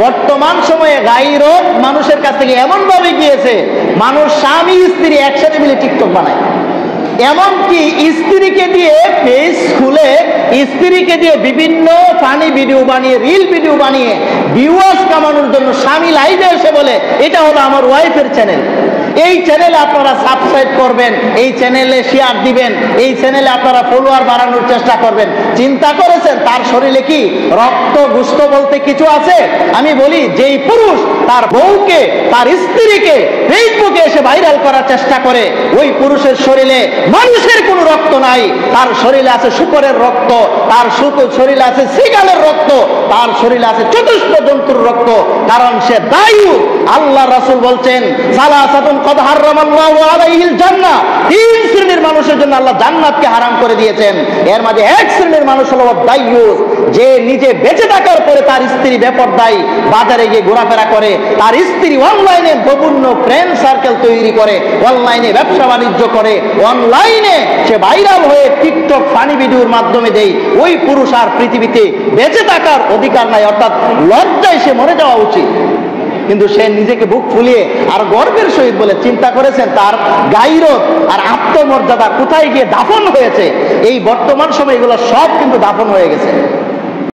বর্তমান সময়ে গায়রত মানুষের কাছ থেকে এমন ভাবে গিয়েছে, মানুষ স্বামী স্ত্রী একসাথে মিলে টিকটক বানায়। এমনকি স্ত্রীকে দিয়ে পেজ খুলে স্ত্রীকে দিয়ে বিভিন্ন ফানি ভিডিও বানিয়ে, রিল ভিডিও বানিয়ে ভিউয়ার্স কামানোর জন্য স্বামী লাইভে এসে বলে এটা হলো আমার ওয়াইফের চ্যানেল, এই চ্যানেলে আপনারা সাবস্ক্রাইব করবেন, এই চ্যানেলে শেয়ার দিবেন, এই চ্যানেলে আপনারা ফলোয়ার বাড়ানোর চেষ্টা করবেন। চিন্তা করেছেন তার শরীরে কি রক্ত গুস্ত বলতে কিছু আছে? আমি বলি, যেই পুরুষ তার বউকে, তার স্ত্রীকে ফেসবুকে এসে ভাইরাল করার চেষ্টা করে, ওই পুরুষের শরীরে মানুষের কোনো রক্ত নাই, তার শরীরে আছে শূকরের রক্ত, তার শরীরে আছে সিগালের রক্ত, তার শরীরে আছে চতুষ্প জন্তুর রক্ত, কারণ সে দায়ী। আল্লাহ রাসূল বলছেন সালাসাতুন কদ হারামাল্লাহু আলাইহিল জান্নাহ, তিন শ্রেণীর মানুষের জন্য আল্লাহ জান্নাতকে হারাম করে দিয়েছেন। এর মাঝে এক শ্রেণীর মানুষ হলো দায়ুস, যে নিজে বেঁচে থাকার পরে তার স্ত্রী বেপরদাই বাজারে গিয়ে ঘোরাফেরা করে, তার স্ত্রী অনলাইনে বিভিন্ন ফ্রেন্ড সার্কেল তৈরি করে, অনলাইনে ব্যবসা বাণিজ্য করে, অনলাইনে সে ভাইরাল হয়ে টিকটক ফানি ভিডিওর মাধ্যমে দেয়। ওই পুরুষ আর পৃথিবীতে বেঁচে থাকার অধিকার নাই, অর্থাৎ লজ্জায় সে মরে যাওয়া উচিত। কিন্তু সে নিজেকে বুক ফুলিয়ে আর গর্বের সহিত বলে, চিন্তা করেছেন তার গায়রত আর আত্মমর্যাদা কোথায় গিয়ে দাফন হয়েছে? এই বর্তমান সময় এগুলো সব কিন্তু দাফন হয়ে গেছে।